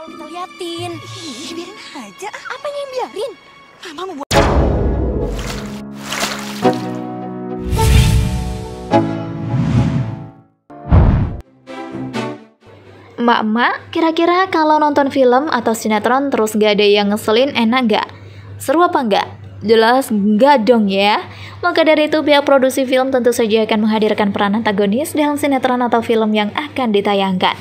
yang kita liatin. Ih, biarin aja. Apanya yang biarin? Mama mau buat... Emak-emak, kira-kira kalau nonton film atau sinetron terus gak ada yang ngeselin, enak gak? Seru apa enggak? Jelas enggak dong ya. Maka dari itu pihak produksi film tentu saja akan menghadirkan peran antagonis dalam sinetron atau film yang akan ditayangkan.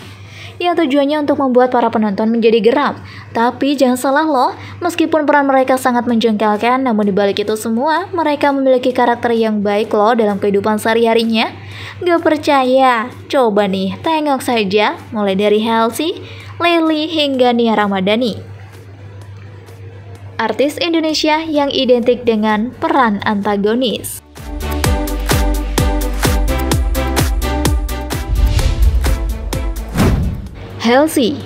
Ya, tujuannya untuk membuat para penonton menjadi geram. Tapi jangan salah loh, meskipun peran mereka sangat menjengkelkan, namun dibalik itu semua, mereka memiliki karakter yang baik loh dalam kehidupan sehari-harinya. Gak percaya? Coba nih, tengok saja, mulai dari Halsey, Leily, hingga Nia Ramadhani. Artis Indonesia yang identik dengan peran antagonis. Halsey.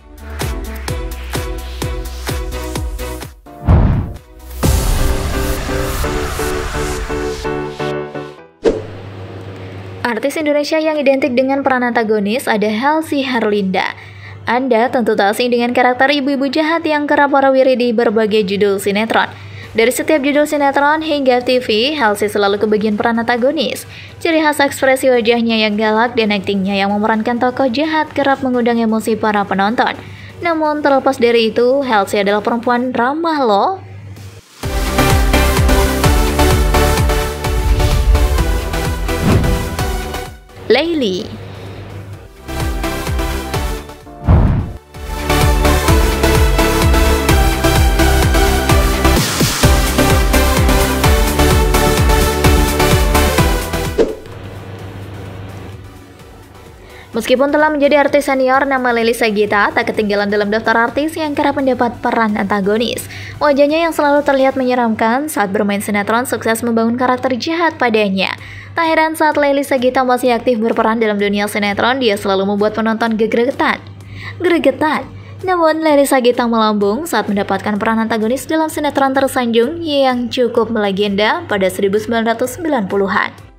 Artis Indonesia yang identik dengan peran antagonis ada Halsey Herlinda. Anda tentu tak asing dengan karakter ibu-ibu jahat yang kerap warawiri di berbagai judul sinetron. Dari setiap judul sinetron hingga TV, Halsey selalu kebagian peran antagonis. Ciri khas ekspresi wajahnya yang galak dan aktingnya yang memerankan tokoh jahat kerap mengundang emosi para penonton. Namun terlepas dari itu, Halsey adalah perempuan ramah loh. Leily. Meskipun telah menjadi artis senior, nama Leily Sagita tak ketinggalan dalam daftar artis yang kerap mendapat peran antagonis. Wajahnya yang selalu terlihat menyeramkan saat bermain sinetron sukses membangun karakter jahat padanya. Tak heran saat Leily Sagita masih aktif berperan dalam dunia sinetron, dia selalu membuat penonton gregetan. Namun Leily Sagita melambung saat mendapatkan peran antagonis dalam sinetron tersanjung yang cukup melegenda pada 1990-an.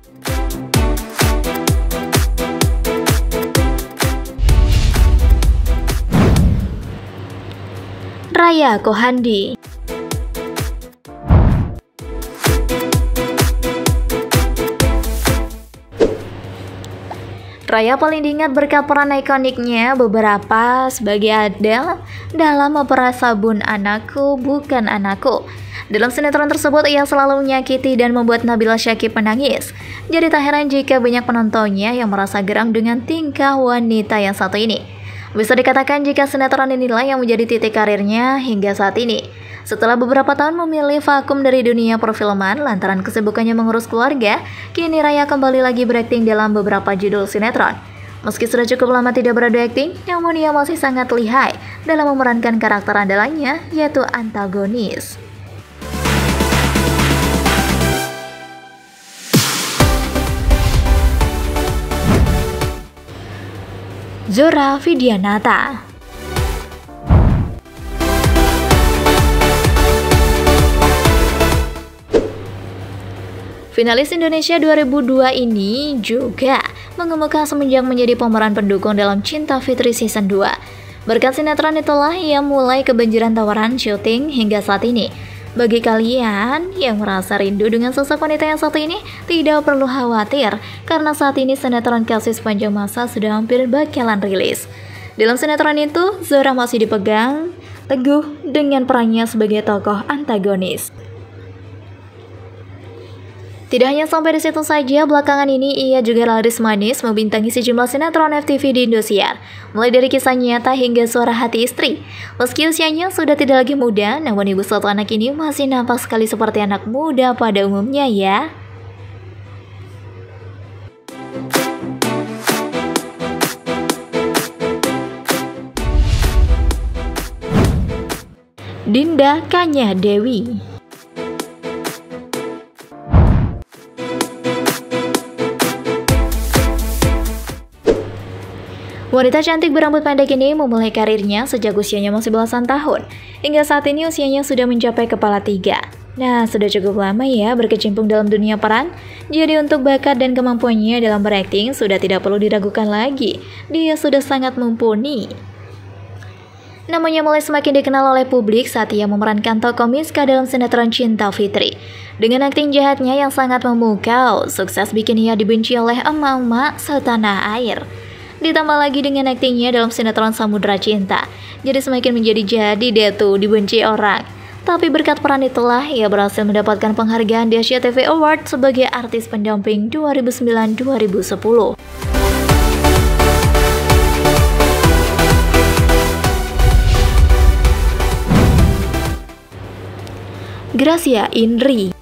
Raya Kohandi. Raya paling diingat berkat peran ikoniknya beberapa sebagai Adele dalam opera Sabun Anakku Bukan Anakku. Dalam sinetron tersebut ia selalu menyakiti dan membuat Nabila Syakieb menangis. Jadi tak heran jika banyak penontonnya yang merasa geram dengan tingkah wanita yang satu ini. Bisa dikatakan jika sinetron inilah yang menjadi titik karirnya hingga saat ini. Setelah beberapa tahun memilih vakum dari dunia perfilman lantaran kesibukannya mengurus keluarga, kini Raya kembali lagi berakting dalam beberapa judul sinetron. Meski sudah cukup lama tidak beradu akting, namun ia masih sangat lihai dalam memerankan karakter andalannya, yaitu antagonis. Zora Vidianata. Finalis Indonesia 2002 ini juga mengemuka semenjak menjadi pemeran pendukung dalam Cinta Fitri Season 2. Berkat sinetron itulah ia mulai kebanjiran tawaran syuting hingga saat ini. Bagi kalian yang merasa rindu dengan sosok wanita yang satu ini, tidak perlu khawatir, karena saat ini sinetron Kasih Sepanjang Masa sudah hampir bakalan rilis. Dalam sinetron itu, Zora masih dipegang teguh dengan perannya sebagai tokoh antagonis. Tidak hanya sampai di situ saja, belakangan ini ia juga laris manis membintangi sejumlah sinetron FTV di Indosiar, mulai dari Kisah Nyata hingga Suara Hati Istri. Meski usianya sudah tidak lagi muda, namun ibu satu anak ini masih nampak sekali seperti anak muda pada umumnya ya. Dinda Kanya Dewi. Wanita cantik berambut pendek ini memulai karirnya sejak usianya masih belasan tahun. Hingga saat ini usianya sudah mencapai kepala 3. Nah, sudah cukup lama ya berkecimpung dalam dunia peran. Jadi untuk bakat dan kemampuannya dalam berakting sudah tidak perlu diragukan lagi. Dia sudah sangat mumpuni. Namanya mulai semakin dikenal oleh publik saat ia memerankan tokoh Miska dalam sinetron Cinta Fitri. Dengan akting jahatnya yang sangat memukau, sukses bikin ia dibenci oleh emak-emak setanah air. Ditambah lagi dengan aktingnya dalam sinetron Samudra Cinta, jadi semakin menjadi-jadi deh tuh dibenci orang. Tapi berkat peran itulah ia berhasil mendapatkan penghargaan di Asia TV Award sebagai artis pendamping 2009-2010. Gracia Indri.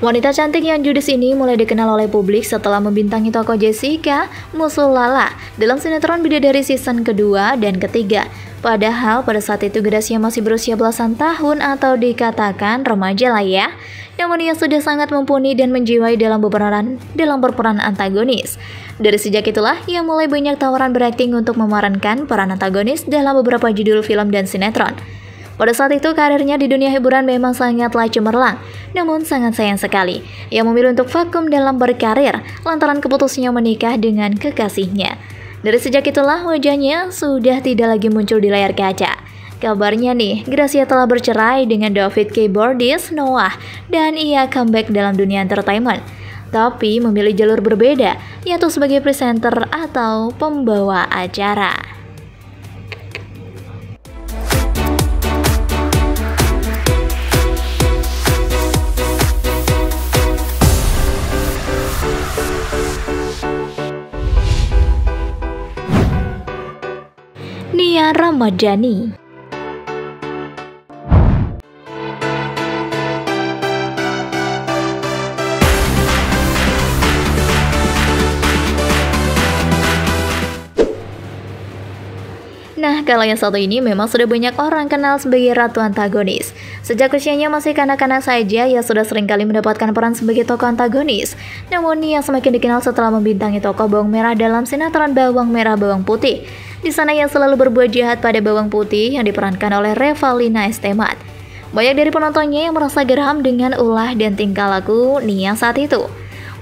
Wanita cantik yang judes ini mulai dikenal oleh publik setelah membintangi tokoh Jessica Musulala dalam sinetron Bidadari season kedua dan ketiga. Padahal pada saat itu Gracia masih berusia belasan tahun atau dikatakan remaja lah ya. Namun ia sudah sangat mumpuni dan menjiwai dalam berperan antagonis. Dari sejak itulah ia mulai banyak tawaran berakting untuk memerankan peran antagonis dalam beberapa judul film dan sinetron. Pada saat itu karirnya di dunia hiburan memang sangatlah cemerlang, namun sangat sayang sekali ia memilih untuk vakum dalam berkarir lantaran keputusannya menikah dengan kekasihnya. Dari sejak itulah wajahnya sudah tidak lagi muncul di layar kaca. Kabarnya nih, Gracia telah bercerai dengan David Keyboardist Noah dan ia comeback dalam dunia entertainment. Tapi memilih jalur berbeda, yaitu sebagai presenter atau pembawa acara. Nia Ramadhani. Nah, kalau yang satu ini memang sudah banyak orang kenal sebagai ratu antagonis. Sejak usianya masih kanak-kanak saja, ia sudah seringkali mendapatkan peran sebagai tokoh antagonis. Namun, ia semakin dikenal setelah membintangi tokoh bawang merah dalam sinetron Bawang Merah Bawang Putih. Di sana ia selalu berbuat jahat pada bawang putih yang diperankan oleh Revalina S. Temat. Banyak dari penontonnya yang merasa geram dengan ulah dan tingkah laku Nia saat itu.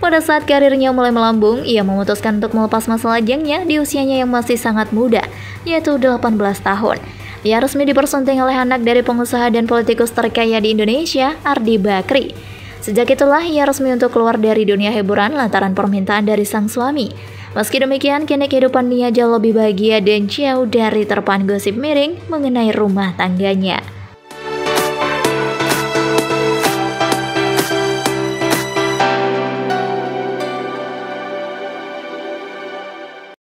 Pada saat karirnya mulai melambung, ia memutuskan untuk melepas masa lajangnya di usianya yang masih sangat muda, yaitu 18 tahun. Ia resmi dipersunting oleh anak dari pengusaha dan politikus terkaya di Indonesia, Ardi Bakri. Sejak itulah ia resmi untuk keluar dari dunia hiburan lantaran permintaan dari sang suami. Meski demikian, kini kehidupan Nia jauh lebih bahagia dan jauh dari terpaan gosip miring mengenai rumah tangganya.